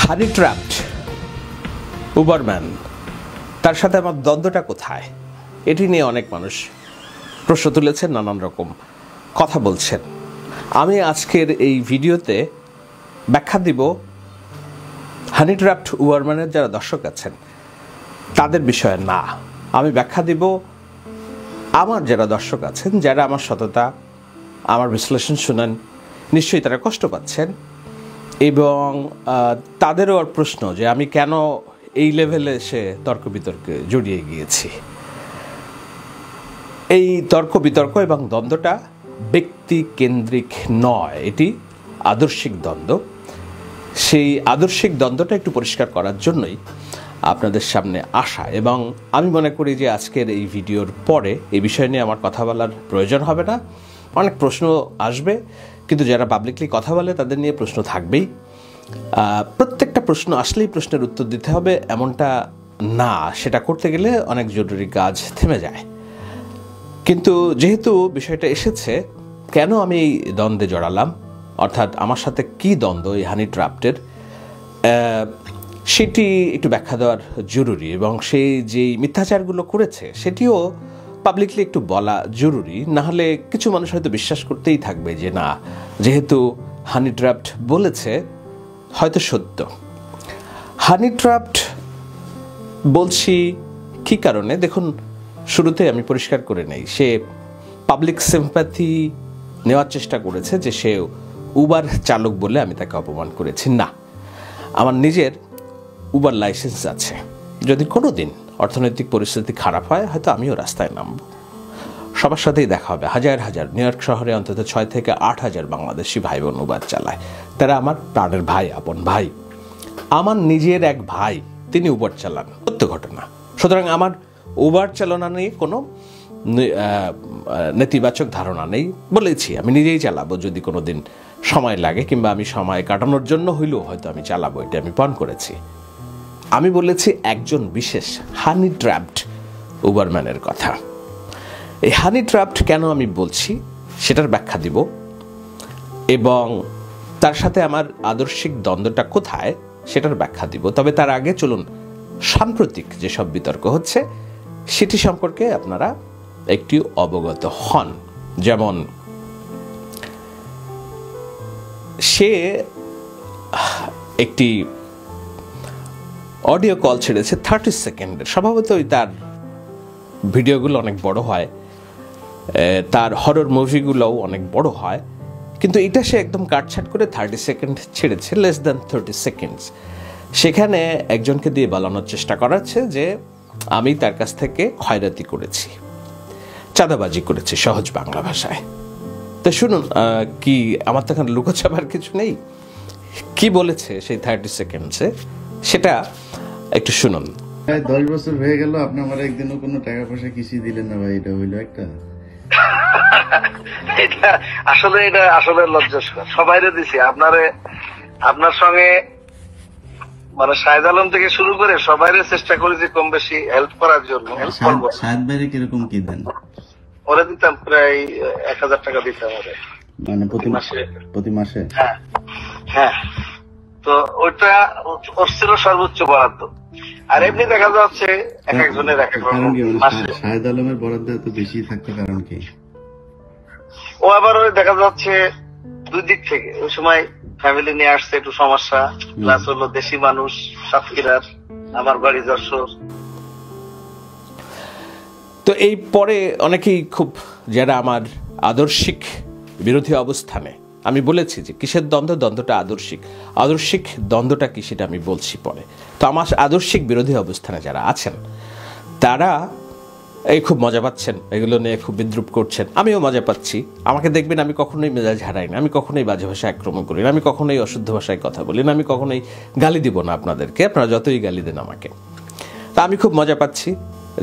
হানি trapped উবারম্যান, তার সাথে আমার দ্বন্দ্বটা কোথায়, এটি নিয়ে অনেক মানুষ প্রশ্ন তুলেছেন, নানান রকম কথা বলছেন। আমি আজকের এই ভিডিওতে ব্যাখ্যা দিব হানি ট্র্যাপড উবারম্যানের যারা দর্শক আছেন তাদের বিষয়ে না। আমি ব্যাখ্যা দিব আমার যারা দর্শক আছেন, যারা আমার সততা, আমার বিশ্লেষণ শুনেন, নিশ্চয়ই তারা কষ্ট পাচ্ছেন এবং তাদেরও আর প্রশ্ন যে আমি কেন এই লেভেলে এসে তর্ক বিতর্কে জড়িয়ে গিয়েছি। এই তর্ক বিতর্ক এবং দ্বন্দ্বটা ব্যক্তি কেন্দ্রিক নয়, এটি আদর্শিক দ্বন্দ্ব। সেই আদর্শিক দ্বন্দ্বটা একটু পরিষ্কার করার জন্যই আপনাদের সামনে আসা, এবং আমি মনে করি যে আজকের এই ভিডিওর পরে এই বিষয় নিয়ে আমার কথা বলার প্রয়োজন হবে না। অনেক প্রশ্ন আসবে, কিন্তু যারা পাবলিকলি কথা বলে তাদের নিয়ে প্রশ্ন থাকবেই। প্রত্যেকটা প্রশ্ন আসলেই প্রশ্নের উত্তর দিতে হবে এমনটা না, সেটা করতে গেলে অনেক জরুরি কাজ থেমে যায়। কিন্তু যেহেতু বিষয়টা এসেছে, কেন আমি এই দ্বন্দ্বে জড়ালাম, অর্থাৎ আমার সাথে কি দ্বন্দ্ব এই হানি ট্র্যাপডের, সেটি একটু ব্যাখ্যা দেওয়ার জরুরি, এবং সেই যেই মিথ্যাচারগুলো করেছে সেটিও পাবলিকলি একটু বলা জরুরি। না হলে কিছু মানুষ হয়তো বিশ্বাস করতেই থাকবে যে না, যেহেতু হানি ট্র্যাপড বলেছে হয়তো সত্য। হানি ট্র্যাপড বলছি কী কারণে, দেখুন শুরুতে আমি পরিষ্কার করে নেই, সে পাবলিক সিম্প্যাথি নেওয়ার চেষ্টা করেছে যে সে উবার চালক বলে আমি তাকে অপমান করেছি। না, আমার নিজের উবার লাইসেন্স আছে। যদি কোনো দিন অর্থনৈতিক পরিস্থিতি খারাপ হয় হয়তো আমিও রাস্তায় নামব, সবার সাথেই দেখা হবে। হাজার হাজার, নিউ ইয়র্ক শহরে অন্তত 6 থেকে 8 হাজার বাংলাদেশি ভাই বোন উবার চালায়। তারা আমার প্রাণের ভাই, আপন ভাই। আমার নিজের এক ভাই, তিনি উবার চালান, সত্য ঘটনা। সুতরাং আমার উবার চালনা নিয়ে কোনো নেতিবাচক ধারণা নেই। বলেছি আমি নিজেই চালাবো যদি কোনো দিন সময় লাগে, কিংবা আমি সময় কাটানোর জন্য হইলেও হয়তো আমি চালাবো, এটা আমি পণ করেছি। আমি বলেছি একজন বিশেষ হানি ট্র্যাপড উবারম্যানের কথা। এই হানি ট্র্যাপড কেন আমি বলছি সেটার ব্যাখ্যা দিব, এবং তার সাথে আমার আদর্শিক দ্বন্দ্বটা কোথায় সেটার ব্যাখ্যা দিব। তবে তার আগে চলুন সাম্প্রতিক যেসব বিতর্ক হচ্ছে সেটি সম্পর্কে আপনারা একটু অবগত হন। যেমন সে একটি অডিও কল ছেড়েছে 30 সেকেন্ডের। স্বভাবতই তার ভিডিওগুলো অনেক বড় হয়, তার হরর মুভিগুলোও অনেক বড় হয়, কিন্তু এটা সে একদম কাটছাট করে 30 সেকেন্ড ছেড়েছে, লেস দ্যান 30 সেকেন্ডস। সেখানে একজনকে দিয়ে বলানোর চেষ্টা করাচ্ছে যে আমি তার কাছ থেকে খয়রাতি করেছি, চাঁদাবাজি করেছি, সহজ বাংলা ভাষায়। তো শুনুন, কি আমার তো এখানে লুকোছাপার কিছু নেই, কি বলেছে সেই 30 সেকেন্ডসে সেটা একটু শুনুন। 10 বছর হয়ে গেল, আপনি আমার একদিনও কোনো টাকা পয়সা কিছুই দিলেন না ভাই। এটা হইলো একটা এটা আসলে লজ্জাস্কর। সবাইরে দিছি, আপনার সঙ্গে মানে শাহেদ আলম থেকে শুরু করে সবাইরে চেষ্টা করেছি কম বেশি হেল্প করার জন্য। শাহেদ ভাইরে কিরকম কি দেন? ওরা দিতাম প্রায় 1000 টাকা দিতাম ওরে, মানে প্রতি মাসে। হ্যাঁ, তো ওইটা ওর ছিল সর্বোচ্চ বরাদ্দ। আর এমনি দেখা যাচ্ছে এক একজনের এক এক রকম। শাহেদ আলমের বরাদ্দ এত বেশি থাকতে কারণ কি? ও আবার ওই দেখা যাচ্ছে দুই দিক থেকে, ওই সময় ফ্যামিলি নিয়ে আসছে একটু সমস্যা, প্লাস হলো দেশি মানুষ, সাতক্ষীরার, আমার বাড়ি যশোর। তো এই পরে অনেকেই খুব, যারা আমার আদর্শিক বিরোধী অবস্থানে, আমি বলেছি যে কিসের দ্বন্দ্বটা আদর্শিক দ্বন্দ্বটা কি সেটা আমি বলছি পরে। তো আমার আদর্শিক বিরোধী অবস্থানে যারা আছেন তারা এই খুব মজা পাচ্ছেন, এগুলো নিয়ে খুব বিদ্রুপ করছেন, আমিও মজা পাচ্ছি। আমাকে দেখবেন আমি কখনোই মেজাজ হারাই না, আমি কখনোই বাজে ভাষায় আক্রমণ করি না, আমি কখনোই অশুদ্ধ ভাষায় কথা বলি না, আমি কখনোই গালি দিব না আপনাদেরকে, আপনারা যতই গালি দেন আমাকে। তা আমি খুব মজা পাচ্ছি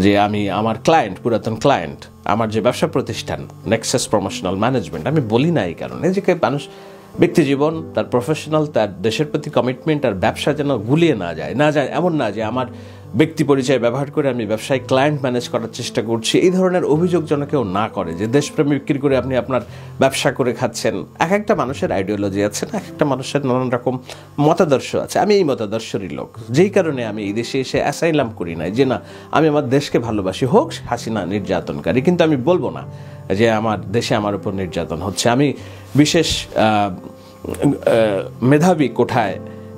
যে আমি আমার ক্লায়েন্ট, পুরাতন ক্লায়েন্ট, আমার যে ব্যবসা প্রতিষ্ঠান নেক্সাস প্রমোশনাল ম্যানেজমেন্ট, আমি বলি না এই কারণে যে মানুষ ব্যক্তি জীবন, তার প্রফেশনাল, তার দেশের প্রতি কমিটমেন্ট আর ব্যবসা যেন গুলিয়ে না যায় এমন না যে আমার ব্যক্তি পরিচয় ব্যবহার করে আমি ব্যবসায়িক ক্লায়েন্ট ম্যানেজ করার চেষ্টা করছি, এই ধরনের অভিযোগ যেন কেউ না করে যে দেশপ্রেম বিক্রি করে আপনি আপনার ব্যবসা করে খাচ্ছেন। এক একটা মানুষের আইডিওলজি আছে, এক একটা মানুষের নানান রকম মতাদর্শ আছে। আমি এই মতাদর্শেরই লোক, যেই কারণে আমি এই দেশে এসে অ্যাসাইলাম করি নাই যে না আমি আমার দেশকে ভালোবাসি, হোক হাসিনা নির্যাতনকারী, কিন্তু আমি বলবো না যে আমার দেশে আমার উপর নির্যাতন হচ্ছে। আমি বিশেষ মেধাবী কোঠায়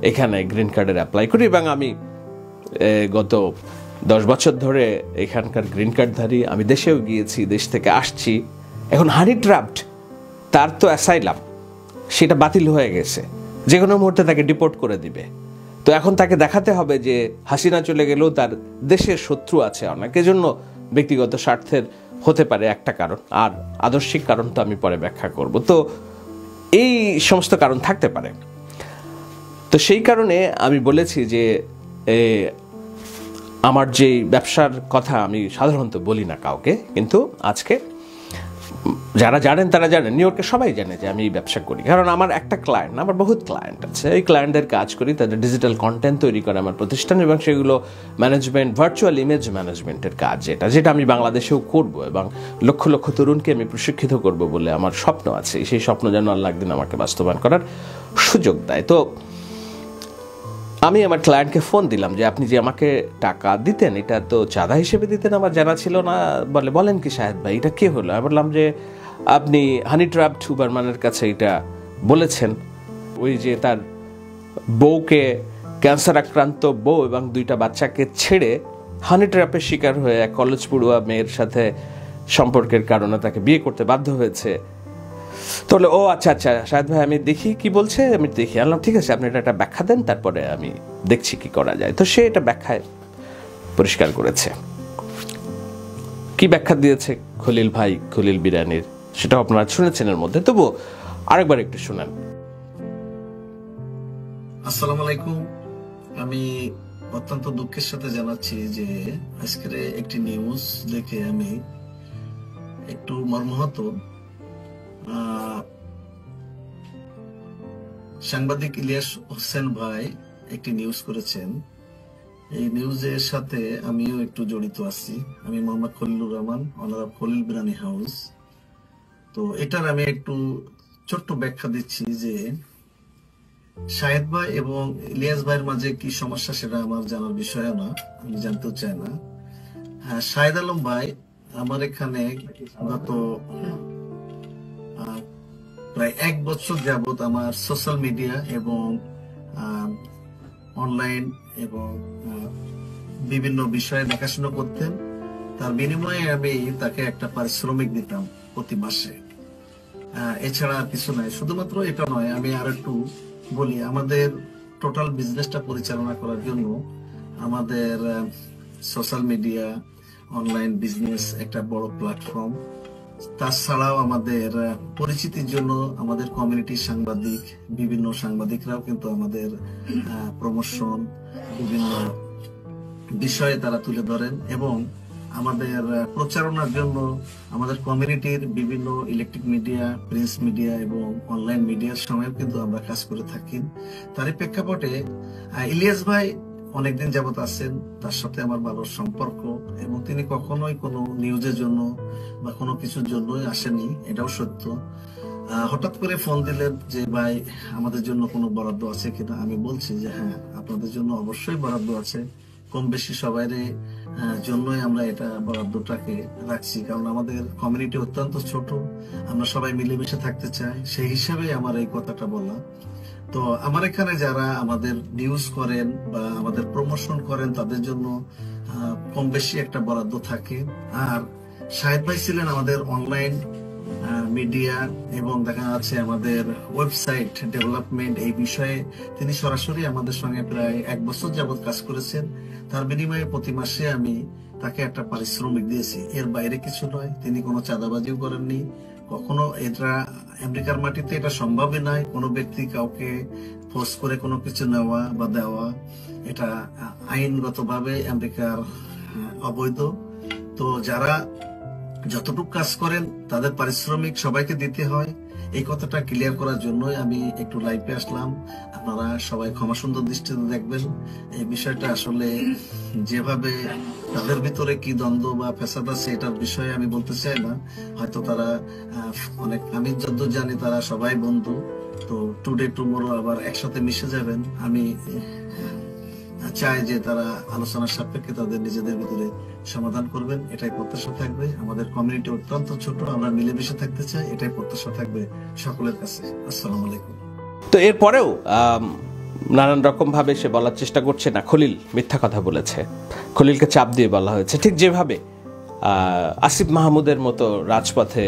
এখানে গ্রিন কার্ডের অ্যাপ্লাই করি এবং আমি গত 10 বছর ধরে এখানকার গ্রিন কার্ডধারী। আমি দেশেও গিয়েছি, দেশ থেকে আসছি। এখন হানি ট্র্যাপড, তার তো অ্যাসাইলাম সেটা বাতিল হয়ে গেছে, যে কোনো মুহূর্তে তাকে ডিপোর্ট করে দিবে। তো এখন তাকে দেখাতে হবে যে হাসিনা চলে গেলেও তার দেশের শত্রু আছে অনেক, এজন্য ব্যক্তিগত স্বার্থের হতে পারে একটা কারণ, আর আদর্শিক কারণ তো আমি পরে ব্যাখ্যা করব। তো এই সমস্ত কারণ থাকতে পারে। তো সেই কারণে আমি বলেছি যে আমার যে ব্যবসার কথা আমি সাধারণত বলি না কাউকে, কিন্তু আজকে যারা জানেন তারা জানেন, নিউ ইয়র্কে সবাই জানে যে আমি এই ব্যবসা করি। কারণ আমার একটা ক্লায়েন্ট না, আমার বহুত ক্লায়েন্ট আছে। এই ক্লায়েন্টদের কাজ করি, তাদের ডিজিটাল কন্টেন্ট তৈরি করে আমার প্রতিষ্ঠান, এবং সেগুলো ম্যানেজমেন্ট, ভার্চুয়াল ইমেজ ম্যানেজমেন্টের কাজ, যেটা আমি বাংলাদেশেও করব এবং লক্ষ লক্ষ তরুণকে আমি প্রশিক্ষিত করব বলে আমার স্বপ্ন আছে। সেই স্বপ্ন যেন আল্লাহ একদিন আমাকে বাস্তবায়ন করার সুযোগ দেয়। তো আমি আমার ক্লায়েন্টকে ফোন দিলাম যে আপনি যে আমাকে টাকা দিতেন এটা তো চাঁদা হিসেবে দিতেন, আমার জানা ছিল না। বলেন কি শাহেদ ভাই, এটা কে হলো? আমি বললাম যে আপনি হানি ট্র্যাপড হুবারম্যানের কাছে এটা বলেছেন। ওই যে তার বউকে, ক্যান্সার আক্রান্ত বউ এবং 2টা বাচ্চাকে ছেড়ে হানি ট্র্যাপের শিকার হয়ে এক কলেজ পড়ুয়া মেয়ের সাথে সম্পর্কের কারণে তাকে বিয়ে করতে বাধ্য হয়েছে। তাহলে ও আচ্ছা আচ্ছা শাহেদ ভাই, আমি দেখি কি বলছে, আমি দেখি। আনলাম ঠিক আছে, আপনি এটা একটা ব্যাখ্যা দেন, তারপরে আমি দেখছি কি করা যায়। তো সে এটা ব্যাখ্যায় পরিষ্কার করেছে। কি ব্যাখ্যা দিয়েছে খলিল ভাই, খলিল বিরানির, সেটা আপনারা শুনেছেন এর মধ্যে, তবু আরেকবার একটু শুনেন। আসসালামু আলাইকুম। আমি অত্যন্ত দুঃখের সাথে জানাচ্ছি যে আজকের একটি নিউজ দেখে আমি একটু মর্মাহত। সাংবাদিক ইলিয়াস হোসেন ভাই একটি নিউজ করেছেন, এই নিউজের সাথে আমিও একটু জড়িত আছি। আমি Mohammad Khalilur Rahman, honour of Khalil biryani house. তো এটার আমি একটু ছোট্ট ব্যাখ্যা দিচ্ছি যে শাহেদ ভাই এবং ইলিয়াস ভাইয়ের মাঝে কি সমস্যা সেটা আমার জানার বিষয় না, আমি জানতেও চাই না। শাহেদ আলম ভাই আমার এখানে গত প্রায় 1 বছর যাবত আমার সোশ্যাল মিডিয়া এবং অনলাইন এবং বিভিন্ন বিষয়ে দেখাশোনা করতেন। তার বিনিময়ে আমি তাকে একটা পারিশ্রমিক দিতাম প্রতি মাসে, এছাড়া কিছু নাই। শুধুমাত্র এটা নয়, আমি আর একটু বলি, আমাদের টোটাল বিজনেসটা পরিচালনা করার জন্য আমাদের সোশ্যাল মিডিয়া, অনলাইন বিজনেস একটা বড় প্ল্যাটফর্ম। তাছাড়াও আমাদের পরিচিতির জন্য আমাদের কমিউনিটির সাংবাদিক, বিভিন্ন সাংবাদিকরাও কিন্তু আমাদের প্রমোশন, বিভিন্ন বিষয়ে তারা তুলে ধরেন, এবং আমাদের প্রচারণার জন্য আমাদের কমিউনিটির বিভিন্ন ইলেকট্রিক মিডিয়া, প্রিন্ট মিডিয়া এবং অনলাইন মিডিয়ার সময় কিন্তু আমরা কাজ করে থাকি। তারই প্রেক্ষাপটে ইলিয়াস ভাই অনেকদিন যাবত আছেন, তার সাথে আমার ভালো সম্পর্ক, এবং তিনি কখনোই কোনো নিউজের জন্য বা কোনো কিছুর জন্যই আসেনি, এটাও সত্য। হঠাৎ করে ফোন দিলেন যে ভাই আমাদের জন্য কোনো বরাদ্দ আছে কিনা। আমি বলছি যে হ্যাঁ, আপনাদের জন্য অবশ্যই বরাদ্দ আছে, কম বেশি সবাই জন্যই আমরা এটা বরাদ্দটাকে রাখছি, কারণ আমাদের কমিউনিটি অত্যন্ত ছোট, আমরা সবাই মিলেমিশে থাকতে চাই, সেই হিসাবে আমার এই কথাটা বলা। তো আমার এখানে যারা আমাদের নিউজ করেন বা আমাদের প্রমোশন করেন তাদের জন্য কম বেশি একটা বরাদ্দ থাকে। আর শাহেদ ভাই ছিলেন আমাদের অনলাইন মিডিয়া এবং দেখা যাচ্ছে আমাদের ওয়েবসাইট ডেভেলপমেন্ট, এই বিষয়ে তিনি সরাসরি আমাদের সঙ্গে প্রায় 1 বছর যাবত কাজ করেছেন। তার বিনিময়ে প্রতি মাসে আমি তাকে একটা পারিশ্রমিক দিয়েছি, এর বাইরে কিছু নয়। তিনি কোনো চাঁদাবাজিও করেননি কখনো। এটা আমেরিকার মাটিতে এটা সম্ভবই নয়, কোনো ব্যক্তি কাউকে ফোর্স করে কোনো কিছু নেওয়া বা দেওয়া, এটা আইনগতভাবে আমেরিকার অবৈধ। তো যারা যতটুকু কাজ করেন তাদের পারিশ্রমিক সবাইকে দিতে হয়, এই কথাটা ক্লিয়ার করার জন্যই আমি একটু লাইভে আসলাম। আপনারা সবাই ক্ষমা সুন্দর দৃষ্টিতে দেখবেন। এই বিষয়টা আসলে যেভাবে তাদের ভিতরে কি দ্বন্দ্ব বা ফ্যাসাদ আছে এটার বিষয়ে আমি বলতে চাই না। হয়তো তারা অনেক, আমি যতদূর জানি তারা সবাই বন্ধু, তো টুডে টুমোরো আবার একসাথে মিশে যাবেন। আমি চাই যে তারা আলোচনার সাপেক্ষে তাদের নিজেদের ভিতরে সমাধান করবেন, এটাই প্রত্যাশা থাকবে। আমাদের কমিউনিটি অত্যন্ত ছোট, আমরা মিলেমিশে থাকতে চাই, এটাই প্রত্যাশা থাকবে সকলের কাছে। আসসালামু আলাইকুম। তো এরপরেও নানান রকম ভাবে সে বলার চেষ্টা করছে না খলিল মিথ্যা কথা বলেছে, খলিলকে চাপ দিয়ে বলা হয়েছে, ঠিক যেভাবে আসিফ মাহমুদের মতো রাজপথে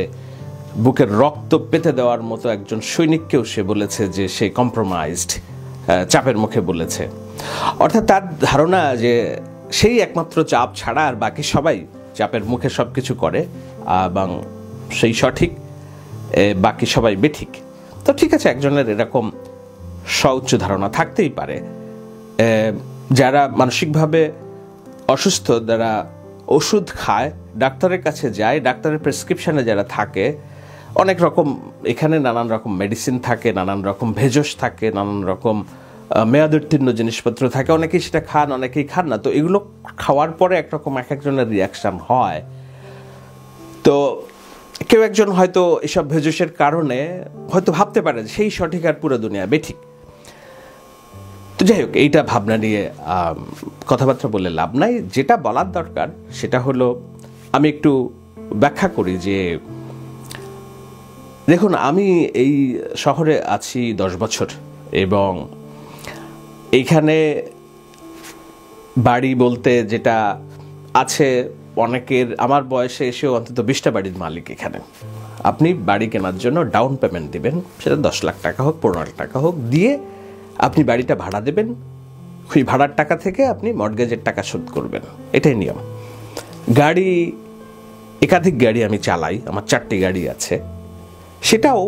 বুকের রক্ত পেতে দেওয়ার মতো একজন সৈনিককেও সে বলেছে যে সে কম্প্রোমাইজড, চাপের মুখে বলেছে। অর্থাৎ তার ধারণা যে সেই একমাত্র চাপ ছাড়া আর বাকি সবাই চাপের মুখে সব কিছু করে এবং সেই সঠিক, বাকি সবাই বেঠিক। তো ঠিক আছে, একজনের এরকম সুউচ্চ ধারণা থাকতেই পারে। যারা মানসিকভাবে অসুস্থ, যারা ওষুধ খায়, ডাক্তারের কাছে যায়, ডাক্তারের প্রেসক্রিপশনে যারা থাকে, অনেক রকম এখানে নানান রকম মেডিসিন থাকে, নানান রকম ভেষজ থাকে, নানান রকম মেয়াদোত্তীর্ণ জিনিসপত্র থাকে, অনেকেই সেটা খান, অনেকেই খান না। তো এগুলো খাওয়ার পরে একরকম এক একজনের রিয়াকশান হয়। তো কেউ একজন হয়তো এসব ভেষজের কারণে হয়তো ভাবতে পারে সেই সঠিক আর পুরো দুনিয়া বেঠিক। তো যাই হোক, এইটা ভাবনা নিয়ে কথাবার্তা বলে লাভ নাই। যেটা বলার দরকার সেটা হলো, আমি একটু ব্যাখ্যা করি যে দেখুন, আমি এই শহরে আছি 10 বছর এবং এইখানে বাড়ি বলতে যেটা আছে, অনেকের আমার বয়সে এসেও অন্তত 20টা বাড়ির মালিক এখানে। আপনি বাড়ি কেনার জন্য ডাউন পেমেন্ট দিবেন, সেটা 10 লাখ টাকা হোক, 15 লাখ টাকা হোক, দিয়ে আপনি বাড়িটা ভাড়া দেবেন। ওই ভাড়ার টাকা থেকে আপনি মর্টগেজের টাকা শোধ করবেন, এটাই নিয়ম। গাড়ি, একাধিক গাড়ি আমি চালাই, আমার 4টি গাড়ি আছে, সেটাও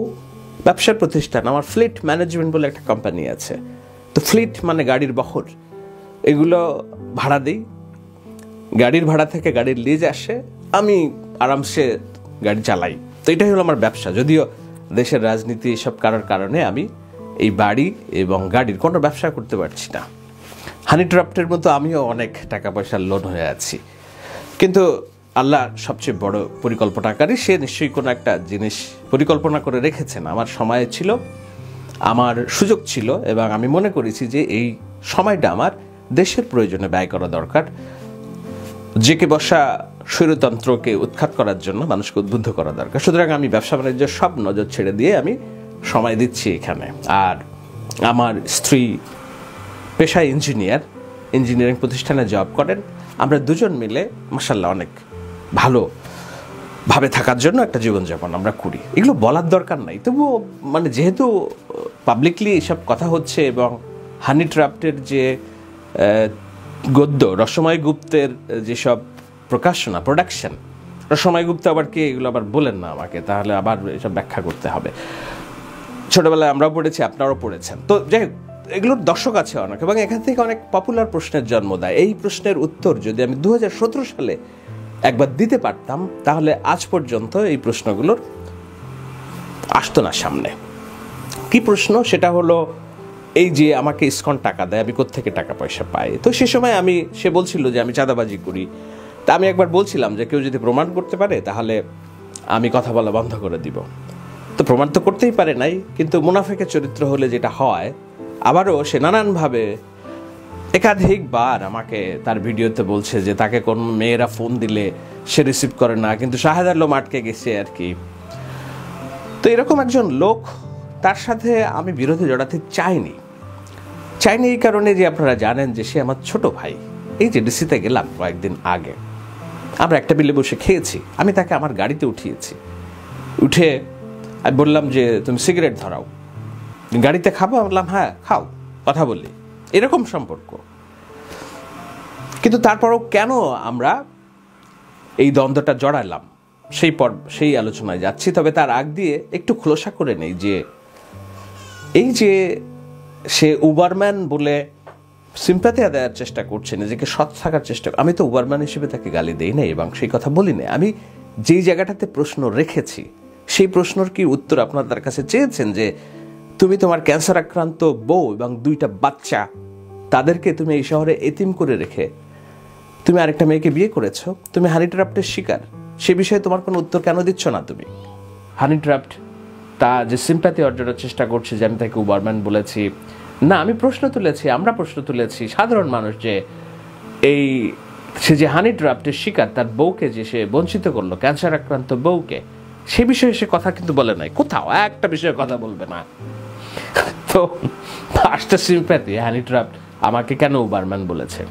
ব্যবসার প্রতিষ্ঠান। আমার ফ্লিট ম্যানেজমেন্ট বলে একটা কোম্পানি আছে। তো ফ্লিট মানে গাড়ির বহর, এগুলো ভাড়া দিই। গাড়ির ভাড়া থেকে গাড়ির লিজ আসে, আমি আরামসে গাড়ি চালাই। তো এটাই হলো আমার ব্যবসা। যদিও দেশের রাজনীতি এসব কারণে আমি এই বাড়ি এবং গাড়ির কোনো ব্যবসা করতে পারছি না। হানি ট্রাফটের মতো আমিও অনেক টাকা পয়সার লোন হয়ে আছি, কিন্তু আল্লাহ সবচেয়ে বড় পরিকল্পনাকারী। সে নিশ্চয়ই কোনো একটা জিনিস পরিকল্পনা করে রেখেছেন। আমার সময় ছিল, আমার সুযোগ ছিল, এবং আমি মনে করেছি যে এই সময়টা আমার দেশের প্রয়োজনে ব্যয় করা দরকার। জেকে বসা স্বৈরতন্ত্রকে উৎখাত করার জন্য মানুষকে উদ্বুদ্ধ করা দরকার। সুতরাং আমি ব্যবসা বাণিজ্যের সব নজর ছেড়ে দিয়ে আমি সময় দিচ্ছি এখানে। আর আমার স্ত্রী পেশায় ইঞ্জিনিয়ারিং প্রতিষ্ঠানে জব করেন। আমরা দুজন মিলে মাশাআল্লাহ অনেক ভালোভাবে থাকার জন্য একটা জীবনযাপন আমরা করি। এগুলো বলার দরকার নাই, তবুও মানে যেহেতু পাবলিকলি এসব কথা হচ্ছে, এবং হানি ট্রাফটের যে গদ্য, রসময় গুপ্তের যেসব প্রোডাকশন, রসময় গুপ্ত আবার কে, এগুলো আবার বলেন না আমাকে, তাহলে আবার এসব ব্যাখ্যা করতে হবে। ছোটবেলায় আমরাও পড়েছি, আপনারাও পড়েছেন। তো যাই হোক, এগুলোর দর্শক আছে অনেক, এবং এখান থেকে অনেক পপুলার প্রশ্নের জন্ম দেয়। এই প্রশ্নের উত্তর যদি আমি 2017 সালে একবার দিতে পারতাম, তাহলে আজ পর্যন্ত এই প্রশ্নগুলোর আসতো না সামনে। কি প্রশ্ন? সেটা হলো এই যে আমাকে ইসকন টাকা দেয়, আমি কোত্থেকে টাকা পয়সা পাই। তো সে সময় সে বলছিল যে আমি চাঁদাবাজি করি। তা আমি একবার বলছিলাম যে কেউ যদি প্রমাণ করতে পারে তাহলে আমি কথা বলা বন্ধ করে দিব। তো প্রমাণ তো করতেই পারে নাই, কিন্তু মুনাফেকের চরিত্র হলে যেটা হয়, আবারও সে নানানভাবে একাধিকবার আমাকে তার ভিডিওতে বলছে যে তাকে কোন মেয়েরা ফোন দিলে সে রিসিভ করে না, কিন্তু শাহেদ আলম আটকে গেছে আর কি। তো এরকম একজন লোক, তার সাথে আমি বিরোধে জড়াতে চাইনি এই কারণে যে আপনারা জানেন যে সে আমার ছোট ভাই। এই যে ডিসিতে গেলাম কয়েকদিন আগে, আমরা একটা বিলে বসে খেয়েছি, আমি তাকে আমার গাড়িতে উঠিয়েছি। উঠে আমি বললাম যে তুমি সিগারেট ধরাও, গাড়িতে খাবো? বললাম হ্যাঁ খাও, কথা বলি, এরকম সম্পর্ক। কিন্তু তারপরও কেন আমরা এই দ্বন্দ্বটা জড়ালাম, সেই আলোচনায় যাচ্ছি। তবে তার আগ দিয়ে একটু খোলসা করে নেই যে এই যে সে উবারম্যান বলে সিম্প্যাথি আদায়ের চেষ্টা করছে, নিজেকে সৎ থাকার চেষ্টা, আমি তো উবারম্যান হিসেবে তাকে গালি দেই নাই এবং সেই কথা বলি নাই। আমি যেই জায়গাটাতে প্রশ্ন রেখেছি সেই প্রশ্নের কি উত্তর আপনার তার কাছে চেয়েছেন যে তুমি তোমার ক্যান্সার আক্রান্ত বউ এবং 2টা বাচ্চা তাদেরকে তুমি এই শহরে এতিম করে রেখে তুমি আরেকটা মেয়েকে বিয়ে করেছো, তুমি হানি ট্র্যাপের শিকার, সে বিষয়ে তোমার কোনো উত্তর কেন দিচ্ছ না তুমি? হানি ট্র্যাপড তা যে সিম্প্যাথি অর্জনের চেষ্টা করছে যে আমি তাকে উবারম্যান বলেছি, না, আমি প্রশ্ন তুলেছি, আমরা প্রশ্ন তুলেছি সাধারণ মানুষ যে এই সে যে হানি ট্র্যাপের শিকার, তার বউকে যে সে বঞ্চিত করলো, ক্যান্সার আক্রান্ত বউকে, সে বিষয়ে সে কথা কিন্তু বলে নাই, কোথাও একটা বিষয়ে কথা বলবে না। তো ফার্স্ট সিম্প্যাথি, হানি ট্র্যাপ আমাকে কেন উবারম্যান বলেছে?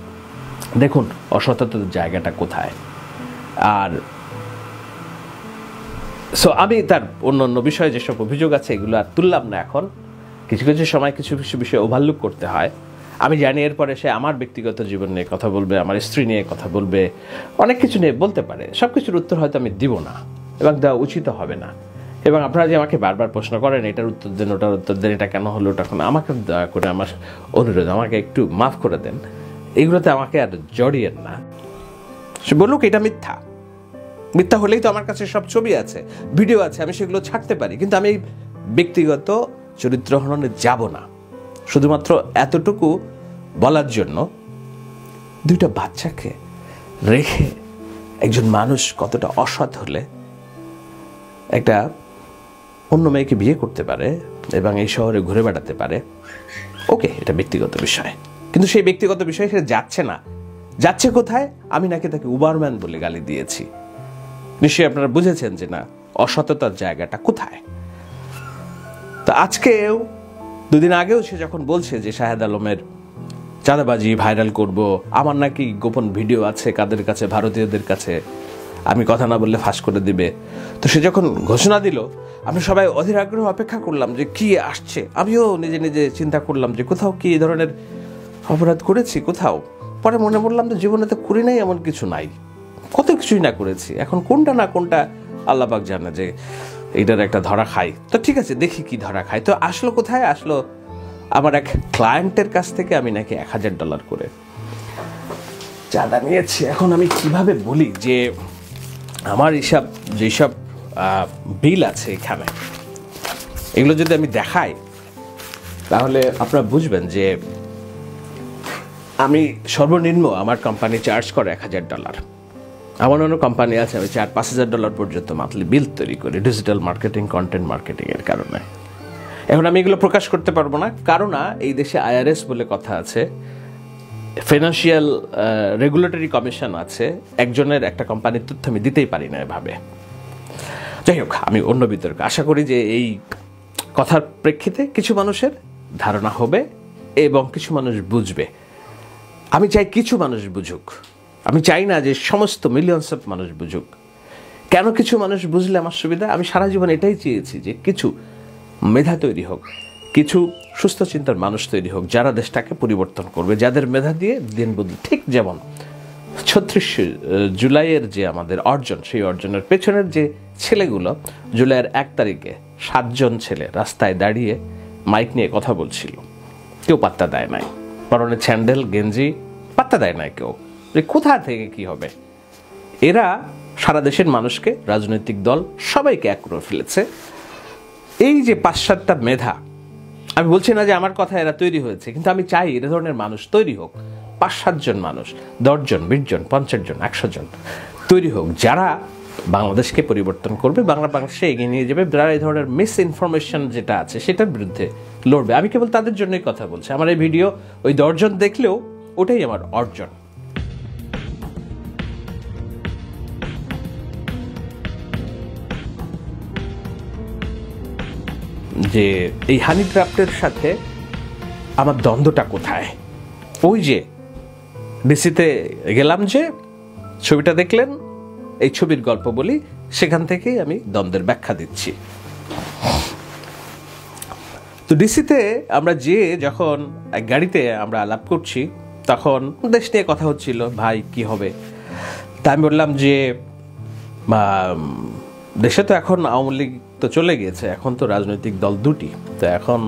দেখুন অসততার জায়গাটা কোথায়। আর সো আমি তার অন্য বিষয়ে যেসব অভিযোগ আছে এগুলো আর তুললাম না। এখন কিছু কিছু সময় কিছু কিছু বিষয়ে ওভারলুক করতে হয়। আমি জানি এরপরে সে আমার ব্যক্তিগত জীবন নিয়ে কথা বলবে, আমার স্ত্রী নিয়ে কথা বলবে, অনেক কিছু নিয়ে বলতে পারে। সব কিছুর উত্তর হয়তো আমি দিব না এবং দেওয়া উচিত হবে না। এবং আপনারা যে আমাকে বারবার প্রশ্ন করেন এটার উত্তর দেন, ওটার উত্তর দেন, এটা কেন হলো, ওটা কেন, আমাকে দয়া করে আমার অনুরোধ, আমাকে একটু মাফ করে দেন, এগুলোতে আমাকে আর জড়িয়েন না। সে বলুক এটা মিথ্যা, মিথ্যা হলেই তো আমার কাছে সব ছবি আছে, ভিডিও আছে, আমি সেগুলো ছাড়তে পারি, কিন্তু আমি ব্যক্তিগত চরিত্র হননে যাব না। শুধুমাত্র এতটুকু বলার জন্য 2টা বাচ্চাকে রেখে একজন মানুষ কতটা অসৎ হলে একটা অন্য মেয়েকে বিয়ে করতে পারে এবং এই শহরে ঘুরে বেড়াতে পারে। ওকে, এটা ব্যক্তিগত বিষয়, কিন্তু সেই ব্যক্তিগত বিষয়ে সে যাচ্ছে না। যাচ্ছে কোথায়? আমি নাকি তাকে উবারম্যান বলে গালি দিয়েছি। নিশ্চয়ই আপনারা বুঝেছেন যে না, অসততার জায়গাটা কোথায়। তো আজকেও 2 দিন আগেও সে যখন বলছে যে শাহেদ আলমের চাঁদাবাজি ভাইরাল করব, আমার নাকি গোপন ভিডিও আছে কাদের কাছে, ভারতীয়দের কাছে, আমি কথা না বললে ফাঁস করে দিবে। তো সে যখন ঘোষণা দিল আমরা সবাই অধীর আগ্রহ অপেক্ষা করলাম যে কি আসছে। আমিও নিজে নিজে চিন্তা করলাম যে কোথাও কি এই ধরনের অপরাধ করেছি কোথাও। পরে মনে পড়লাম যে জীবনে তো করি নাই এমন কিছু নাই, কত কিছুই না করেছি। এখন কোনটা না কোনটা আল্লাহ পাক জানে যে এইটার একটা ধরা খাই। তো ঠিক আছে, দেখি কি ধরা খাই। তো আসলো কোথায়? আসলো আমার এক ক্লায়েন্টের কাছ থেকে আমি নাকি $1000 করে চাঁদা নিয়েছি। এখন আমি কিভাবে বলি যে আমার হিসাব যেসব বিল আছে এখানে, এগুলো যদি আমি দেখাই তাহলে আপনারা বুঝবেন যে আমি সর্বনিম্ন আমার কোম্পানি চার্জ করে $1000। আমার অন্য কোম্পানি আছে আমি $4-5,000 পর্যন্ত মান্থলি বিল তৈরি করি ডিজিটাল মার্কেটিং, কন্টেন্ট মার্কেটিং এর কারণে। এখন আমি এগুলো প্রকাশ করতে পারবো না, কারণ এই দেশে IRS বলে কথা আছে, ফিনান্সিয়াল রেগুলেটরি কমিশন আছে। একজনের একটা কোম্পানির তথ্য আমি দিতেই পারি না এভাবে। যাই হোক, আমি অন্য বিতর্ক আশা করি যে এই কথার প্রেক্ষিতে কিছু মানুষের ধারণা হবে এবং কিছু মানুষ বুঝবে। আমি চাই কিছু মানুষ বুঝুক, আমি চাই না যে সমস্ত মিলিয়নস অফ মানুষ বুঝুক। কেন কিছু মানুষ বুঝলে আমার সুবিধা? আমি সারা জীবন এটাই চেয়েছি যে কিছু মেধা তৈরি হোক, কিছু সুস্থ চিন্তার মানুষ তৈরি হোক, যারা দেশটাকে পরিবর্তন করবে, যাদের মেধা দিয়ে দিন বদলে। ঠিক যেমন 36 জুলাইয়ের যে আমাদের অর্জন, সেই অর্জনের পেছনের যে ছেলেগুলো জুলাইয়ের 1 তারিখে 7 জন ছেলে রাস্তায় দাঁড়িয়ে মাইক নিয়ে কথা বলছিল, কেউ পাত্তা দেয় নাই। পরনে স্যান্ডেল গেঞ্জি, পাত্তা দেয় নাই কেউ যে কোথা থেকে কি হবে। এরা সারা দেশের মানুষকে, রাজনৈতিক দল সবাইকে এক করে ফেলেছে। এই যে 5-7টা মেধা, আমি বলছি না যে আমার কথা এরা তৈরি হয়েছে, কিন্তু আমি চাই এ ধরনের মানুষ তৈরি হোক। 5-7 জন মানুষ, 10 জন, 20 জন, 50 জন, 100 জন তৈরি হোক, যারা বাংলাদেশকে পরিবর্তন করবে, বাংলাদেশে এগিয়ে নিয়ে যাবে, যারা এই ধরনের মিস ইনফরমেশন যেটা আছে সেটার বিরুদ্ধে লড়বে। আমি কেবল তাদের জন্যই কথা বলছি। আমার এই ভিডিও ওই 10 জন দেখলেও ওটাই আমার অর্জন। যে এই হানি ট্র্যাপের সাথে আমার দ্বন্দ্বটা কোথায়? ওই যে ডিসিতে গেলাম, যে ছবিটা দেখলেন, এই ছবির গল্প বলি, সেখান থেকেই আমি দ্বন্দ্বের ব্যাখ্যা দিচ্ছি। তো ডিসিতে আমরা যখন এক গাড়িতে আমরা আলাপ করছি, তখন দেশ নিয়ে কথা হচ্ছিল, ভাই কি হবে। তা আমি বললাম যে দেশে তো এখন আওয়ামী লীগ তো চলে গিয়েছে, এখন তো রাজনৈতিক দল 2টি, তো এখন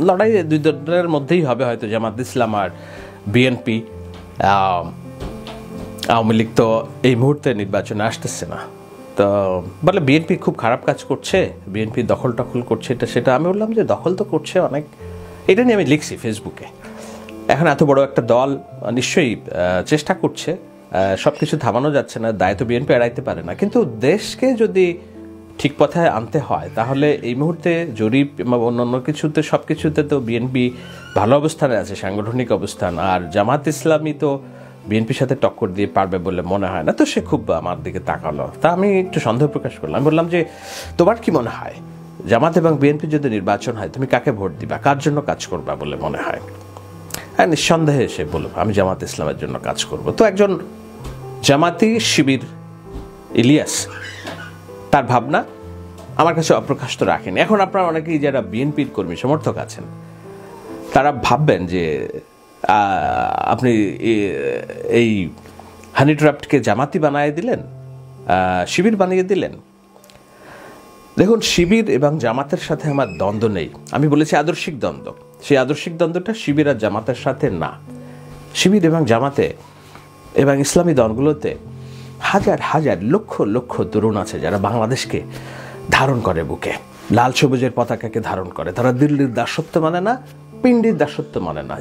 লড়াই 2 দলের মধ্যেই হবে, হয়তো জামাত ইসলাম আর বিএনপি। আওয়ামী লীগ তো এই মুহূর্তে নির্বাচনে আসতেছে না, তো বলে বিএনপি খুব খারাপ কাজ করছে, বিএনপি দখল টখল করছে, এটা সেটা। আমি বললাম যে দখল তো করছে অনেক, এটা নিয়ে আমি লিখছি ফেসবুকে। এখন এত বড় একটা দল নিশ্চয়ই চেষ্টা করছে, সব কিছু থামানো যাচ্ছে না, দায় তো বিএনপি এড়াইতে পারে না। কিন্তু দেশকে যদি ঠিক পথে আনতে হয় তাহলে এই মুহূর্তে জরিপ বা অন্যান্য কিছুতে সব কিছুতে তো বিএনপি ভালো অবস্থানে আছে, সাংগঠনিক অবস্থান। আর জামাত ইসলামী তো বিএনপির সাথে টক্কর দিয়ে পারবে বলে মনে হয় না। তো সে খুব আমার দিকে তাকালো, তা আমি একটু সন্দেহ প্রকাশ করলাম। আমি বললাম যে তোমার কি মনে হয় জামাত এবং বিএনপি যদি নির্বাচন হয় তুমি কাকে ভোট দিবা, কার জন্য কাজ করবা বলে মনে হয়? হ্যাঁ, নিঃসন্দেহে সে বলল আমি জামাত ইসলামের জন্য কাজ করব। তো একজন জামাতি শিবির ইলিয়াস, তার ভাবনা আমার কাছে অপ্রকাশিত রাখেনি। এখন আপনারা অনেকেই যারা বিএনপির কর্মী সমর্থক আছেন তারা ভাববেন যে আপনি এই হানি ট্র্যাপকে জামাতি বানিয়ে দিলেন, শিবির বানিয়ে দিলেন। দেখুন, শিবির এবং জামাতের সাথে আমার দ্বন্দ্ব নেই, আমি বলেছি আদর্শিক দ্বন্দ্ব। সেই আদর্শিক দ্বন্দ্বটা শিবির আর জামাতের সাথে না। শিবির এবং জামাতে এবং ইসলামী দলগুলোতে হাজার হাজার লক্ষ লক্ষ তরুণ আছে যারা বাংলাদেশকে ধারণ করে বুকে, লাল সবুজের পতাকাকে ধারণ করে। তারা দিল্লির দাসত্ব মানে না, পিন্ডির দাসত্ব মানে না,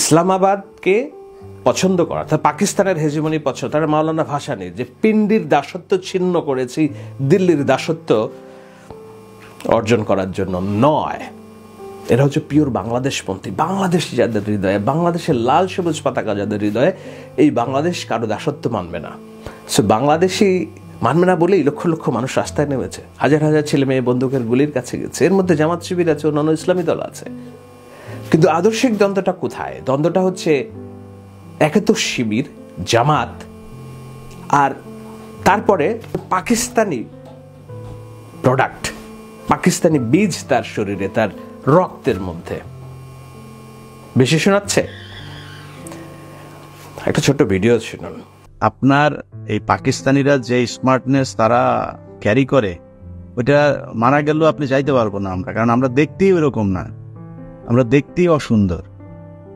ইসলামাবাদকে পছন্দ করা, তার পাকিস্তানের হেজিমনি পছন্দ। তারা মাওলানা ভাসানী যে পিন্ডির দাসত্ব ছিন্ন করেছি দিল্লির দাসত্ব অর্জন করার জন্য নয়। এরা হচ্ছে পিওর বাংলাদেশপন্থী, বাংলাদেশ যাদের হৃদয়ে, বাংলাদেশের লাল সবুজ পতাকা যাদের হৃদয়ে, এই বাংলাদেশ কারো দাসত্ব মানবে না। সো বাংলাদেশি মানবে না বলেই লক্ষ লক্ষ মানুষ রাস্তায় নেমেছে, হাজার হাজার ছেলে মেয়ে বন্দুকের গুলির কাছে গেছে। এর মধ্যে জামাত শিবির আছে, অন্যান্য ইসলামী দল আছে। কিন্তু আদর্শিক দ্বন্দ্বটা কোথায়? দ্বন্দ্বটা হচ্ছে একে তো শিবির, জামাত, আর তারপরে পাকিস্তানি প্রোডাক্ট, পাকিস্তানি বীজ তার শরীরে, তার রক্তের মধ্যে। বেশি শোনাচ্ছে? একটা ছোট্ট ভিডিও শুনুন। আপনার এই পাকিস্তানিরা যে স্মার্টনেস তারা ক্যারি করে, ওইটা মারা গেলেও আপনি চাইতে পারবো না আমরা, কারণ আমরা দেখতেই ওইরকম না, আমরা দেখতেই অসুন্দর।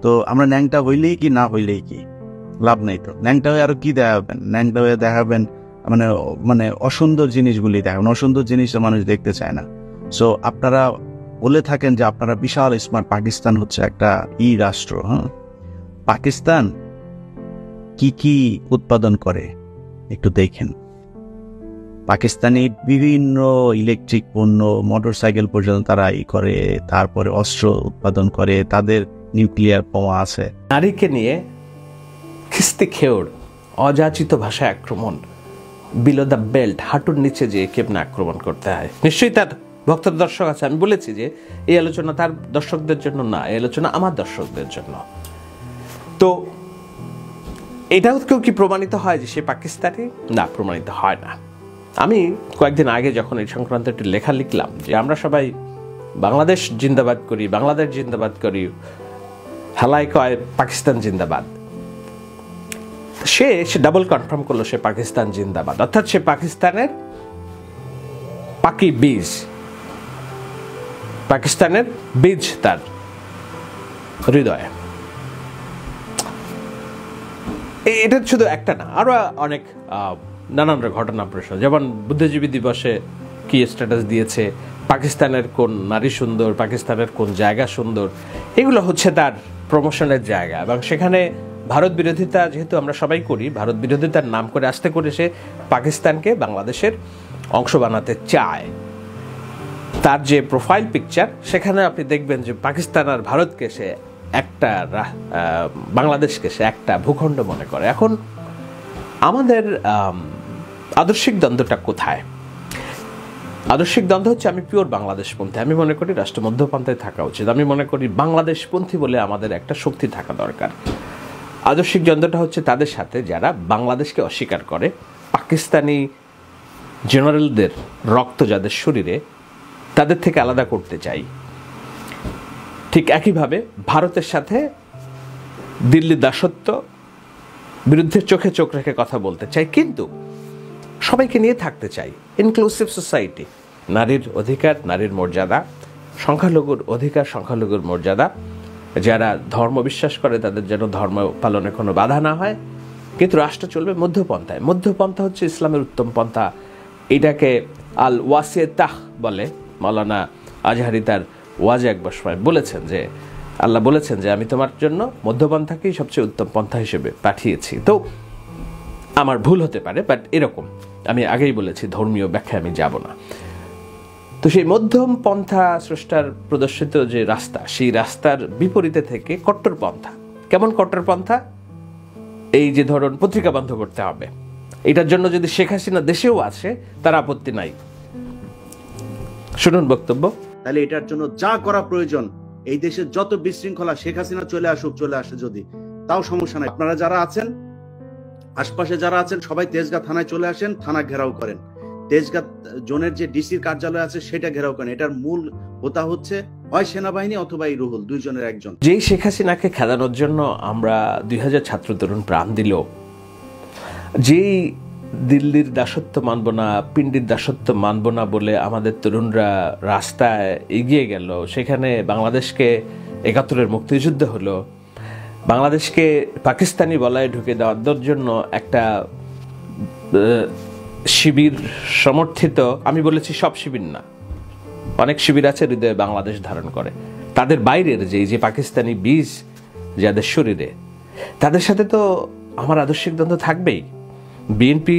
তো আমরা ন্যাংটা হইলেই কি না হইলেই কি, লাভ নেই। তো ন্যাংটা হয়ে আরো কি দেখাবেন? ন্যাংটা হয়ে দেখাবেন মানে মানে অসুন্দর জিনিসগুলি দেখাবেন, অসুন্দর জিনিসটা মানুষ দেখতে চায় না। সো আপনারা বলে থাকেন যে আপনারা বিশাল স্মার্ট, পাকিস্তান হচ্ছে একটা রাষ্ট্র। হ্যাঁ, পাকিস্তান কি কি উৎপাদন করে একটু দেখেন। পাকিস্তানি বিভিন্ন ইলেকট্রিক পণ্য, মোটরসাইকেল পর্যন্ত তারা করে, তারপরে অস্ত্র উৎপাদন করে, তাদের নিউক্লিয়ার বোমা আছে। নারীকে নিয়ে খিস্তি খেওড়, অযাচিত ভাষায় আক্রমণ, বিলো দ্য বেল্ট, হাঁটুর নিচে যে কেমনে আক্রমণ করতে হয়। নিশ্চয়ই তার ভক্ত দর্শক আছে। আমি বলেছি যে এই আলোচনা তার দর্শকদের জন্য না, এই আলোচনা আমার দর্শকদের জন্য। তো এটাও কেউ কি প্রমাণিত হয় যে সে পাকিস্তানি? না, প্রমাণিত হয় না। আমি কয়েকদিন আগে যখন এই সংক্রান্ত একটি লেখা লিখলাম যে আমরা সবাই বাংলাদেশ জিন্দাবাদ করি, বাংলাদেশ জিন্দাবাদ করি, হালাই কয় পাকিস্তান জিন্দাবাদ, সে ডাবল কনফার্ম করলো সে পাকিস্তান জিন্দাবাদ, অর্থাৎ সে পাকিস্তানের পাকি বীজ, পাকিস্তানের বীজ তার হৃদয়ে। এটা শুধু একটা না, আরো অনেক নানান ঘটনা প্রশ্ন, যেমন বুদ্ধিজীবী দিবসে কি স্ট্যাটাস দিয়েছে, পাকিস্তানের কোন নারী সুন্দর, পাকিস্তানের কোন জায়গা সুন্দর, এগুলো হচ্ছে তার প্রমোশনের জায়গা। এবং সেখানে ভারত বিরোধিতা যেহেতু আমরা সবাই করি, ভারত বিরোধিতার নাম করে আস্তে করে সে পাকিস্তানকে বাংলাদেশের অংশ বানাতে চায়। তার যে প্রোফাইল পিকচার, সেখানে আপনি দেখবেন যে পাকিস্তান আর ভারতকে সে একটা, বাংলাদেশকে সে একটা ভূখণ্ড মনে করে। এখন আমাদের আদর্শিক দ্বন্দ্বটা কোথায়? আদর্শিক দ্বন্দ্ব হচ্ছে আমি পিওর বাংলাদেশপন্থী, আমি মনে করি রাষ্ট্র মধ্যপন্থায় থাকা উচিত, আমি মনে করি বাংলাদেশপন্থী বলে আমাদের একটা শক্তি থাকা দরকার। আদর্শিক দ্বন্দ্বটা হচ্ছে তাদের সাথে যারা বাংলাদেশকে অস্বীকার করে, পাকিস্তানি জেনারেলদের রক্ত যাদের শরীরে, তাদের থেকে আলাদা করতে চাই। ঠিক একইভাবে ভারতের সাথে দিল্লির দাসত্ব বিরুদ্ধে চোখে চোখ রেখে কথা বলতে চাই, কিন্তু সবাইকে নিয়ে থাকতে চাই। ইনক্লুসিভ সোসাইটি, নারীর অধিকার, নারীর মর্যাদা, সংখ্যালঘুর অধিকার, সংখ্যালঘুর মর্যাদা, যারা ধর্ম বিশ্বাস করে তাদের যেন ধর্ম পালনে কোনো বাধা না হয়, কিন্তু রাষ্ট্র চলবে মধ্যপন্থায়। মধ্যপন্থা হচ্ছে ইসলামের উত্তম পন্থা। এটাকে আল ওয়াসিয়াতাহ বলে। মাওলানা আজহারি তার ওয়াজে একবার সময় বলেছেন যে আল্লাহ বলেছেন যে আমি তোমার জন্য মধ্যপন্থাকেই সবচেয়ে উত্তম পন্থা হিসেবে পাঠিয়েছি। তো আমার ভুল হতে পারে, বাট এরকম আমি আগেই বলেছি, ধর্মীয় ব্যাখ্যায় আমি যাব না। তো সেই মধ্যম পন্থা স্রষ্টার প্রদর্শিত যে রাস্তা, সেই রাস্তার বিপরীতে থেকে কট্টরপন্থা। কেমন কট্টরপন্থা? এই যে ধরুন পত্রিকা বন্ধ করতে হবে, এটার জন্য যদি শেখ হাসিনা দেশেও আছে তার আপত্তি নাই। শুনুন বক্তব্য। তাহলে এটার জন্য যা করা প্রয়োজন, এই দেশের যত বিশৃঙ্খলা, শেখ হাসিনা চলে আসে যদি, তাও সমস্যা নাই। আপনারা যারা আছেন, আশপাশে যারা আছেন, সবাই তেজগাঁ থানায় চলে আসেন, থানা ঘেরাও করেন। তেজগাঁ জোনের যে ডিসির কার্যালয় আছে সেটা ঘেরাও করেন। এটার মূল হোতা হচ্ছে হয় সেনাবাহিনী অথবা এই রুহুল, দুইজনের একজন। যেই শেখ হাসিনাকে খেদানোর জন্য আমরা 2000 ছাত্র তরুণ প্রাণ দিল, যেই দিল্লির দাসত্ব মানব না, পিন্ডির দাসত্ব মানব না বলে আমাদের তরুণরা রাস্তায় এগিয়ে গেল, সেখানে বাংলাদেশকে 71-এর মুক্তিযুদ্ধ হলো, বাংলাদেশকে পাকিস্তানি বলায় ঢুকে দেওয়ার জন্য একটা শিবির সমর্থিত, আমি বলেছি সব শিবির না, অনেক শিবির আছে হৃদয়ে বাংলাদেশ ধারণ করে, তাদের বাইরের যে পাকিস্তানি বীজ যাদের শরীরে, তাদের সাথে তো আমার আদর্শিক দ্বন্দ্ব থাকবেই। বিএনপি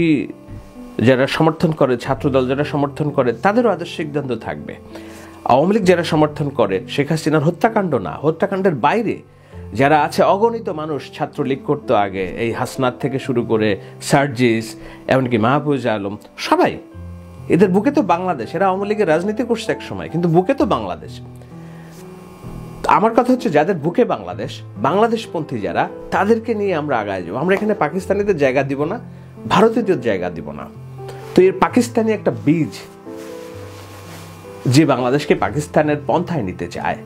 যারা সমর্থন করে, ছাত্রদল যারা সমর্থন করে, তাদেরও আদর্শিক দ্বন্দ্ব থাকবে। আওয়ামী লীগ যারা সমর্থন করে, শেখ হাসিনার হত্যাকাণ্ড না, হত্যাকাণ্ডের বাইরে যারা আছে, অগণিত মানুষ ছাত্রলীগ করতো আগে, এই হাসনাত থেকে শুরু করে সার্জিস, এমনকি মাহফুজ আলম, সবাই, এদের বুকে তো বাংলাদেশ। এরা আওয়ামী লীগের রাজনীতি করছে এক সময়, কিন্তু বুকে তো বাংলাদেশ। আমার কথা হচ্ছে যাদের বুকে বাংলাদেশ, বাংলাদেশপন্থী যারা, তাদেরকে নিয়ে আমরা আগায় যাবো। আমরা এখানে পাকিস্তানিদের জায়গা দিব না, ভারতীয়দের জায়গা দিব না। তো এর পাকিস্তানি একটা বীজ যে বাংলাদেশকে পাকিস্তানের পন্থায় নিতে চায়,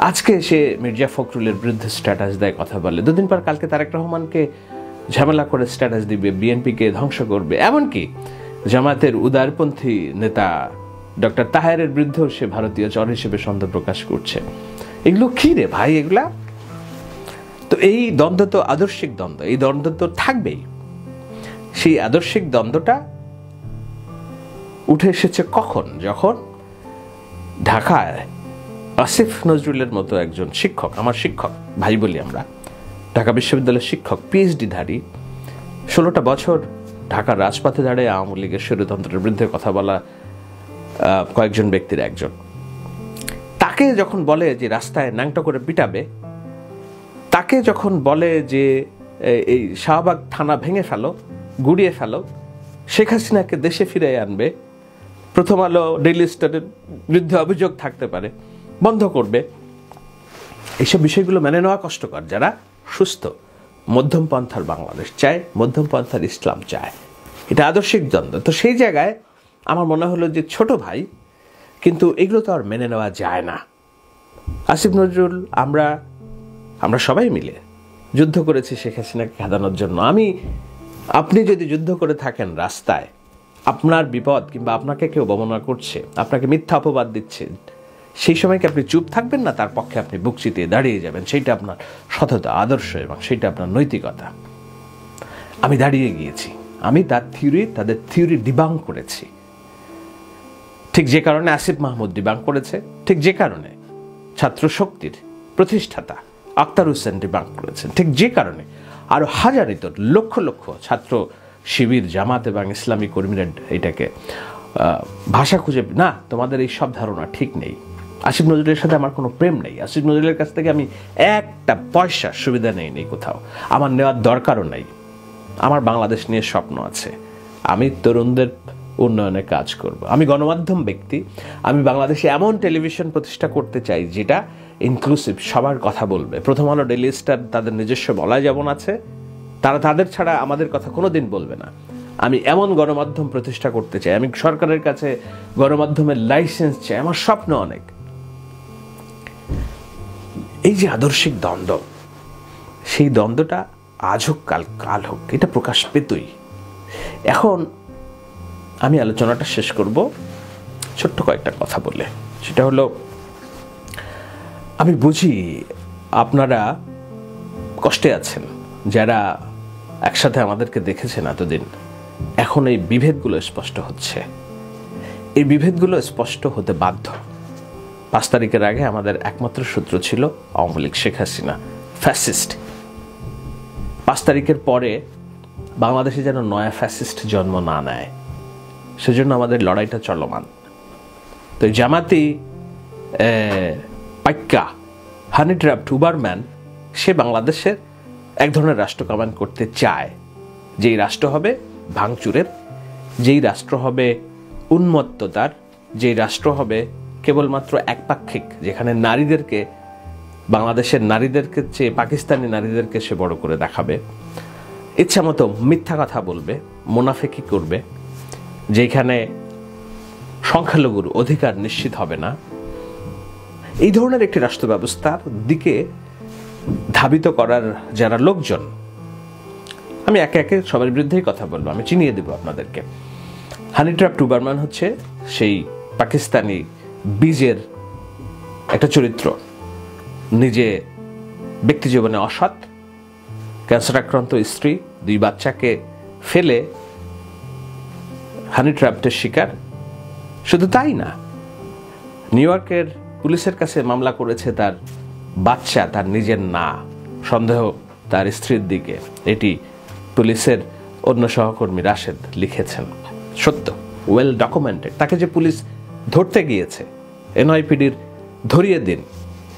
আজকে সে মির্জা ফখরুলের বিরুদ্ধে স্ট্যাটাস দেয়, কথা বলে, দুদিন পর কালকে তারেক রহমানকে ঝামেলা করে স্ট্যাটাস দিবে, বিএনপিকে ধ্বংস করবে, এমনকি জামাতের উদারপন্থী নেতা ডক্টর তাহেরের বিরুদ্ধেও সে ভারতীয় চর হিসেবে সন্দেহ প্রকাশ করছে। এগুলো কি রে ভাই এগুলা? তো এই দ্বন্দ্ব তো আদর্শিক দ্বন্দ্ব, এই দ্বন্দ্ব তো থাকবেই। সেই আদর্শিক দ্বন্দ্বটা উঠে এসেছে কখন? যখন ঢাকায় আসিফ নজরুলের মতো একজন শিক্ষক, আমার শিক্ষক ভাই বলি আমরা, ঢাকা বিশ্ববিদ্যালয়ের শিক্ষক, পিএইচডি ধারী, 16টা বছর ঢাকার রাজপথে দাঁড়িয়ে আওয়ামী লীগের স্বৈরতন্ত্রের বিরুদ্ধে কথা বলা কয়েকজন ব্যক্তির একজন, তাকে যখন বলে যে রাস্তায় ন্যাংটা করে পিটাবে, তাকে যখন বলে যে এই শাহবাগ থানা ভেঙে ফেলো, গুড়িয়ে ফেলো, শেখ হাসিনাকে দেশে ফিরে আনবে, প্রথম আলো, ডেইলি স্টারের বিরুদ্ধে অভিযোগ থাকতে পারে, বন্ধ করবে, এইসব বিষয়গুলো মেনে নেওয়া কষ্টকর। যারা সুস্থ মধ্যম পন্থার বাংলাদেশ চায়, মধ্যম পন্থার ইসলাম চায়, এটা আদর্শিক দ্বন্দ্ব। তো সেই জায়গায় আমার মনে হলো যে ছোট ভাই, কিন্তু এগুলো তো আর মেনে নেওয়া যায় না। আসিফ নজরুল, আমরা সবাই মিলে যুদ্ধ করেছি শেখ হাসিনাকে খেদানোর জন্য। আপনি যদি যুদ্ধ করে থাকেন রাস্তায়, আপনার বিপদ কিংবা আপনাকে কেউ অবমাননা করছে, আপনাকে মিথ্যা অপবাদ দিচ্ছে, সেই সময় কি আপনি চুপ থাকবেন না? তার পক্ষে আপনি বুক চিতিয়ে দাঁড়িয়ে যাবেন। সেইটা আপনার সততা, আদর্শ এবং সেইটা আপনার নৈতিকতা। আমি দাঁড়িয়ে গিয়েছি, আমি তাদের থিওরি ডিবাঙ্ক করেছি, ঠিক যে কারণে আসিফ মাহমুদ ডিবাঙ্ক করেছে, ঠিক যে কারণে ছাত্র শক্তির প্রতিষ্ঠাতা আক্তার হোসেন ডিবাঙ্ক করেছেন, ঠিক যে কারণে আরো হাজারিত লক্ষ লক্ষ ছাত্র শিবির, জামাত এবং ইসলামী কর্মীরা এটাকে ভাষা খুঁজে, না তোমাদের এই সব ধারণা ঠিক নেই, আসিফ নজরুলের সাথে আমার কোনো প্রেম নেই, আসিফ নজরুলের কাছ থেকে আমি একটা পয়সার সুবিধা নেই কোথাও, আমার নেওয়ার দরকারও নেই। আমার বাংলাদেশ নিয়ে স্বপ্ন আছে, আমি তরুণদের উন্নয়নে কাজ করব, আমি গণমাধ্যম ব্যক্তি, আমি বাংলাদেশে এমন টেলিভিশন প্রতিষ্ঠা করতে চাই যেটা ইনক্লুসিভ, সবার কথা বলবে। প্রথম আলো, ডেইলি স্টার তাদের নিজস্ব বলায় যেমন আছে, তারা তাদের ছাড়া আমাদের কথা কোনোদিন বলবে না। আমি এমন গণমাধ্যম প্রতিষ্ঠা করতে চাই, আমি সরকারের কাছে গণমাধ্যমের লাইসেন্স চাই, আমার স্বপ্ন অনেক। এই যে আদর্শিক দ্বন্দ্ব, সেই দ্বন্দ্বটা আজ হোক কাল হোক, এটা প্রকাশ পেতই। এখন আমি আলোচনাটা শেষ করব ছোট্ট কয়েকটা কথা বলে। সেটা হলো, আমি বুঝি আপনারা কষ্টে আছেন, যারা একসাথে আমাদেরকে দেখেছেন এতদিন, এখন এই বিভেদগুলো স্পষ্ট হচ্ছে। এই বিভেদগুলো স্পষ্ট হতে বাধ্য। 5 তারিখের আগে আমাদের একমাত্র সূত্র ছিল আওয়ামী লীগ, শেখ হাসিনা ফ্যাসিস্ট। 5 তারিখের পরে বাংলাদেশে যেন নয়া ফ্যাসিস্ট জন্ম না নেয়, সেজন্য আমাদের লড়াইটা চলমান। তো জামাতি পাক্কা হানি ট্র্যাপ উবারম্যান, সে বাংলাদেশের এক ধরনের রাষ্ট্র কামান করতে চায়, যেই রাষ্ট্র হবে ভাঙচুরের, যেই রাষ্ট্র হবে উন্মত্ততার, যেই রাষ্ট্র হবে কেবলমাত্র একপাক্ষিক, যেখানে নারীদেরকে, বাংলাদেশের নারীদেরকে চেয়ে পাকিস্তানি নারীদেরকে সে বড় করে দেখাবে, ইচ্ছা মতো মিথ্যা কথা বলবে, মুনাফিকি করবে, যেখানে সংখ্যালঘুর অধিকার নিশ্চিত হবে না। এই ধরনের একটি রাষ্ট্র ব্যবস্থার দিকে ধাবিত করার যারা লোকজন, আমি একে একে সবার বিরুদ্ধেই কথা বলবো, আমি চিনিয়ে দেব আপনাদেরকে। হানি ট্র্যাপ উবারম্যান হচ্ছে সেই পাকিস্তানি বীজের একটা চরিত্র, নিজে ব্যক্তি জীবনে অসৎ, ক্যান্সার আক্রান্ত স্ত্রী, 2 বাচ্চাকে ফেলে হানি ট্র্যাপের শিকার। শুধু তাই না, নিউ ইয়র্কের পুলিশের কাছে মামলা করেছে তার বাচ্চা তার নিজের না, সন্দেহ তার স্ত্রীর দিকে। এটি পুলিশের অন্য সহকর্মী রাশেদ লিখেছেন, সত্য, ওয়েল ডকুমেন্টেড। তাকে যে পুলিশ ধরতে গিয়েছে, এনআইপিডির ধরিয়ে দিন,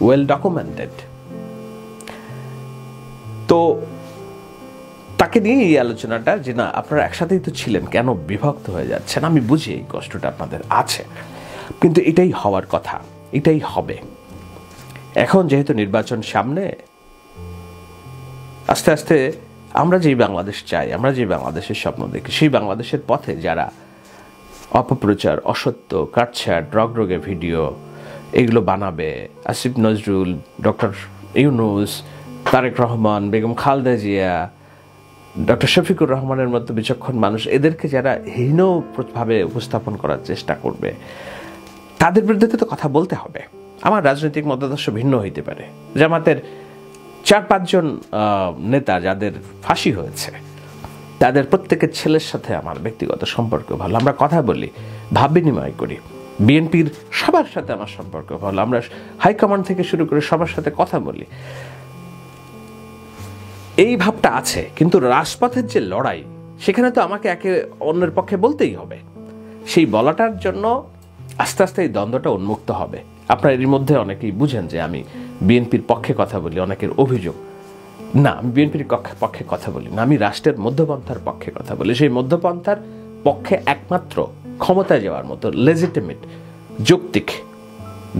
ওয়েল ডকুমেন্টেড। তো তাকে নিয়ে এই আলোচনাটা, যে না আপনারা একসাথেই তো ছিলেন, কেন বিভক্ত হয়ে যাচ্ছেন। আমি বুঝি এই কষ্টটা আপনাদের আছে, কিন্তু এটাই হওয়ার কথা, এটাই হবে। এখন যেহেতু নির্বাচন সামনে, আস্তে আস্তে আমরা যেই বাংলাদেশ চাই, আমরা যে বাংলাদেশের স্বপ্ন দেখি, সেই বাংলাদেশের পথে যারা অপপ্রচার, অসত্য, কাটছাট, রগরগে ভিডিও এগুলো বানাবে, আসিফ নজরুল, ডক্টর ইউনুস, তারেক রহমান, বেগম খালেদা জিয়া, ডক্টর শফিকুর রহমানের মতো বিচক্ষণ মানুষ, এদেরকে যারা হীনভাবে উপস্থাপন করার চেষ্টা করবে, তাদের বিরুদ্ধে তো কথা বলতে হবে। আমার রাজনৈতিক মতাদর্শ ভিন্ন হইতে পারে। জামাতের 4-5 জন নেতা যাদের ফাঁসি হয়েছে, তাদের প্রত্যেকের ছেলের সাথে আমার ব্যক্তিগত সম্পর্ক ভালো, আমরা কথা বলি, ভাব বিনিময় করি। বিএনপির সবার সাথে আমার সম্পর্ক ভালো, আমরা হাইকমান্ড থেকে শুরু করে সবার সাথে কথা বলি। এই ভাবটা আছে, কিন্তু রাজপথের যে লড়াই, সেখানে তো আমাকে একে অন্যের পক্ষে বলতেই হবে। সেই বলাটার জন্য আস্তে আস্তে এই দ্বন্দ্বটা উন্মুক্ত হবে। আপনারা এর মধ্যে অনেকেই বুঝেন যে আমি বিএনপির পক্ষে কথা বলি, অনেকের অভিযোগ। না, আমি বিএনপির পক্ষে কথা বলি না, আমি রাষ্ট্রের মধ্যপন্থার পক্ষে কথা বলি। সেই মধ্যপন্থার পক্ষে একমাত্র ক্ষমতায় যাওয়ার মতো লেজিটিমেট, যৌক্তিক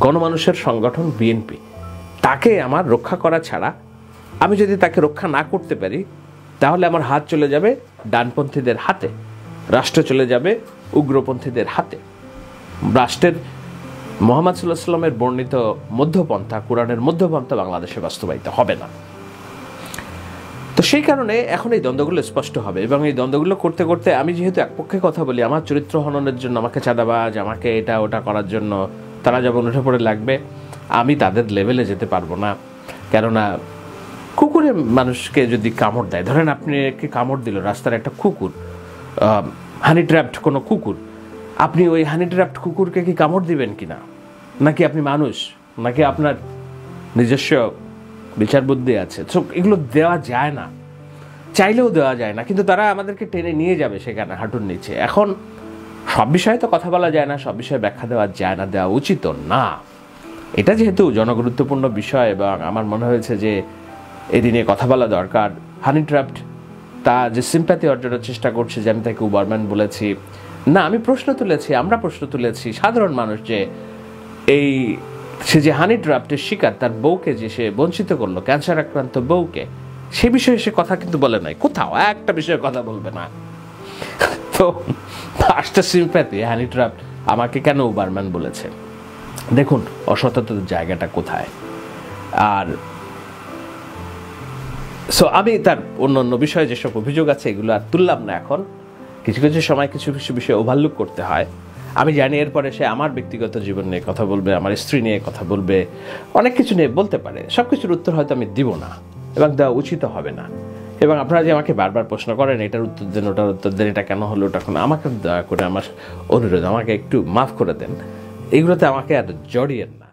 গণমানুষের সংগঠন বিএনপি। তাকে আমার রক্ষা করা ছাড়া, আমি যদি তাকে রক্ষা না করতে পারি, তাহলে আমার হাত চলে যাবে ডানপন্থীদের হাতে, রাষ্ট্র চলে যাবে উগ্রপন্থীদের হাতে। রাষ্ট্রের মুহাম্মদ সাল্লাল্লাহু আলাইহি ওয়াসাল্লামের বর্ণিত মধ্যপন্থা, কোরআনের মধ্যপন্থা বাংলাদেশে বাস্তবায়িত হবে না। তো সেই কারণে এখন এই দ্বন্দ্বগুলো স্পষ্ট হবে, এবং এই দ্বন্দ্বগুলো করতে করতে আমি যেহেতু এক পক্ষে কথা বলি, আমার চরিত্র হননের জন্য, আমাকে চাঁদাবাজ, আমাকে এটা ওটা করার জন্য তারা যখন উঠে পড়ে লাগবে, আমি তাদের লেভেলে যেতে পারবো না। কেননা কুকুরে মানুষকে যদি কামড় দেয়, ধরেন আপনি কি কামড় দিল রাস্তার একটা কুকুর, হানি ট্র্যাপড কোনো কুকুর, আপনি ওই হানি ট্র্যাপড কুকুরকে কি কামড় দিবেন কিনা? নাকি আপনি মানুষ, নাকি আপনার নিজস্ব বিচার বুদ্ধি আছে? তো এগুলো দেওয়া যায় না, চাইলেও দেওয়া যায় না, কিন্তু তারা আমাদেরকে টেনে নিয়ে যাবে সেখানে হাঁটুর নিচে। এখন সব বিষয়ে তো কথা বলা যায় না, সব বিষয়ে ব্যাখ্যা দেওয়া যায় না, দেওয়া উচিত না। এটা যেহেতু জনগুরুত্বপূর্ণ বিষয়, এবং আমার মনে হয়েছে যে এটি নিয়ে কথা বলা দরকার। হানি ট্র্যাপড তা যে সিম্প্যাথি অর্জনের চেষ্টা করছে, যে আমি তাকে উবারম্যান বলেছি, না, আমি প্রশ্ন তুলেছি, আমরা প্রশ্ন তুলেছি, সাধারণ মানুষ, যে এই সে যে হানি ট্র্যাপের শিকার, তার বউকে যে সে বঞ্চিত করলো, ক্যান্সার আক্রান্ত বউকে, সে বিষয়ে সে কথা কিন্তু বলে নাই, কোথাও একটা বিষয়ে কথা বলবে না। তো ফার্স্ট সিম্প্যাথি, হানি ট্র্যাপ আমাকে কেন উবারম্যান বলেছে, দেখুন অসততার জায়গাটা কোথায়। আর সো আমি তার অন্য বিষয়ে যেসব অভিযোগ আছে এগুলো আর তুললাম না। এখন কিছু কিছু সময় কিছু কিছু বিষয়ে ওভারলুক করতে হয়। আমি জানি এরপরে সে আমার ব্যক্তিগত জীবন নিয়ে কথা বলবে, আমার স্ত্রী নিয়ে কথা বলবে, অনেক কিছু নিয়ে বলতে পারে। সব কিছুর উত্তর হয়তো আমি দিব না, এবং দেওয়া উচিত হবে না। এবং আপনারা যে আমাকে বারবার প্রশ্ন করেন এটার উত্তর দেন, ওটার উত্তর দেন, এটা কেন হলো ওটা কেন, আমাকে দয়া করে আমার অনুরোধ, আমাকে একটু মাফ করে দেন, এগুলোতে আমাকে আর জড়িয়েন না।